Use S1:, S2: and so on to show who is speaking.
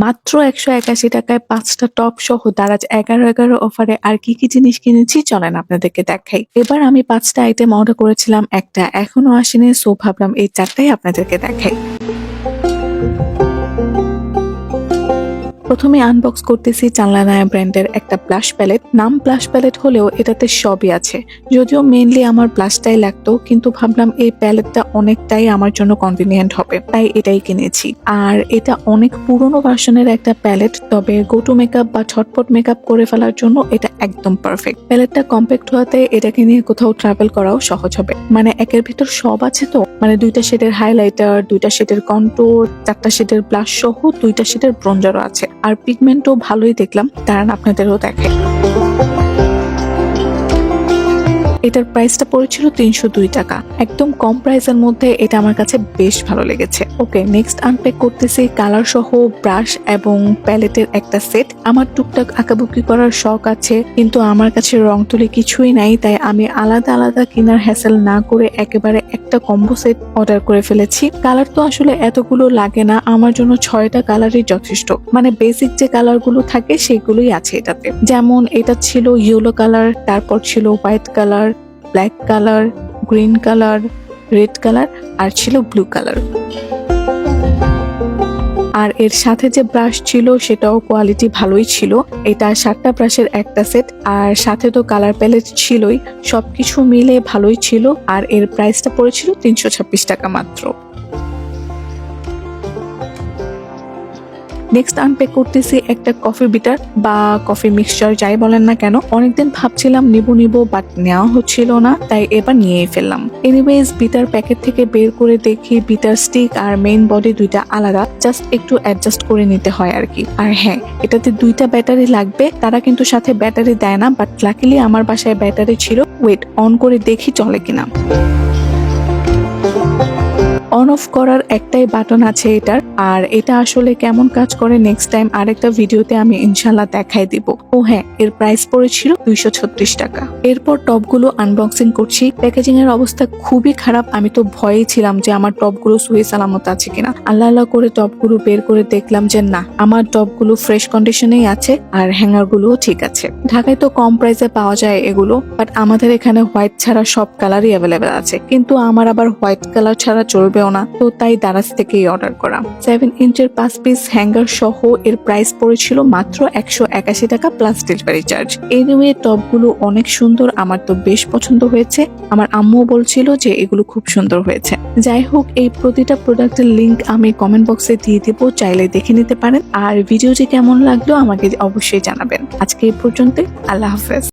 S1: মাত্র ১৮১ টাকায় ৫টা টপ সহ দারাজ ১১/১১ অফারে আর কি কি জিনিস কিনেছি চলেন আপনাদেরকে দেখাই। এবার আমি ৫টা আইটেম অর্ডার করেছিলাম, একটা এখনো আসেনি, সো ভাবলাম এই ৪টাই আপনাদেরকে দেখাই। প্রথমে আনবক্স করতেছি চানলানায়া ব্র্যান্ডের একটা ব্লাশ প্যালেট। নাম ব্লাশ প্যালেট হলেও এটাতে সবই আছে, যদিও মেইনলি আমার ব্লাশটাই লাগতো, কিন্তু ভাবলাম এই প্যালেটটা অনেকটাই আমার জন্য কনভিনিয়েন্ট হবে, তাই এটাই কিনেছি। আর এটা অনেক পুরনো ভার্সনের একটা প্যালেট, তবে গো টু মেকআপ বা ছটপট মেকআপ করে ফেলার জন্য এটা একদম পারফেক্ট। প্যালেটটা কম্প্যাক্ট হওয়াতে এটাকে নিয়ে কোথাও ট্রাভেল করাও সহজ হবে। মানে একের ভিতর সব আছে তো, মানে 2টা শেডের হাইলাইটার, 2টা শেডের কন্ট্যুর, 4টা শেডের ব্লাশ সহ 2টা শেডের ব্রঞ্জারও আছে। আর পিগমেন্টও ভালোই দেখলাম, দাঁড়ান আপনাদেরও দেখাই। এটার প্রাইসটা পড়েছিল ৩০২ টাকা, একদম কম প্রাইসের মধ্যে এটা আমার কাছে বেশ ভালো লেগেছে। ওকে, নেক্সট আনপ্যাক করতেছি কালার সহ ব্রাশ এবং প্যালেটের একটা সেট। আমার টুকটাক আঁকাবুকি করার শখ আছে, কিন্তু আমার কাছে রং তুলি কিছুই নাই, তাই আমি আলাদা আলাদা কেনার হ্যাসেল না করে একেবারে একটা কম্বো সেট অর্ডার করে ফেলেছি। কালার তো আসলে এতগুলো লাগে না, আমার জন্য 6টা কালারই যথেষ্ট। মানে বেসিক যে কালার গুলো থাকে সেগুলোই আছে এটাতে। যেমন এটা ছিল ইয়েলো কালার, তারপর ছিল white colour, black colour, green colour, red colour, আর ছিল ব্লু কালার। আর এর সাথে যে ব্রাশ ছিল সেটাও কোয়ালিটি ভালোই ছিল। এটা 7টা ব্রাশের একটা সেট, আর সাথে তো কালার প্যালেট ছিলই। সবকিছু মিলে ভালোই ছিল, আর এর প্রাইসটা পড়েছিল ৩২৬ টাকা মাত্র। নেক্সট আনপ্যাক করতেছি একটা কফি বিটার বা কফি মিক্সচার, যাই বলেন না কেন। অনেকদিন ভাবছিলাম নিব বাট নেওয়া হচ্ছিল না, তাই এবার নিয়েই ফেললাম। এনিওয়েজ বিটার প্যাকেট থেকে বের করে দেখি বিটার স্টিক আর মেইন বডি দুইটা আলাদা, জাস্ট একটু অ্যাডজাস্ট করে নিতে হয় আর কি। আর হ্যাঁ, এটাতে 2টা ব্যাটারি লাগবে, তারা কিন্তু সাথে ব্যাটারি দেয় না, বাট লাকিলি আমার বাসায় ব্যাটারি ছিল। ওয়েট, অন করে দেখি চলে কিনা। অন অফ করার একটাই বাটন আছে এটার, আর এটা আসলে কেমন কাজ করে নেক্সট টাইম আরেকটা ভিডিওতে আমি ইনশাল্লাহ দেখাই দিব। ও হ্যাঁ, এর প্রাইস পড়েছিল 236 টাকা। এরপর টপগুলো আনবক্সিং করছি। প্যাকেজিং এর অবস্থা খুবই খারাপ, আমি তো ভয়েই ছিলাম যে আমার টপগুলো সহি সালামত আছে কিনা। আল্লাহ আল্লাহ করে টপগুলো বের করে দেখলাম যে না, আমার টপগুলো ফ্রেশ কন্ডিশনেই আছে, আর হ্যাঙ্গার গুলোও ঠিক আছে। ঢাকায় তো কম প্রাইসে পাওয়া যায় এগুলো, বাট আমাদের এখানে হোয়াইট ছাড়া সব কালারই অ্যাভেলেবেল আছে, কিন্তু আমার আবার হোয়াইট কালার ছাড়া চলবে না, তো তাই দারাজ থেকেই অর্ডার করা। 7 ইঞ্চের 5 পিস হ্যাঙ্গার সহ এর প্রাইস পড়েছিল মাত্র 181 টাকা প্লাস ডেলিভারি চার্জ। এনিওয়ে টপগুলো অনেক সুন্দর, আমার তো বেশ পছন্দ হয়েছে। আমার আম্মুও বলছিল যে এগুলো খুব সুন্দর হয়েছে। যাই হোক, এই প্রতিটা প্রোডাক্টের লিংক আমি কমেন্ট বক্সে দিয়ে দিব, চাইলে দেখে নিতে পারেন। আর ভিডিওটি কেমন লাগলো আমাকে অবশ্যই জানাবেন। আজকে এই পর্যন্তই, আল্লাহ হাফেজ।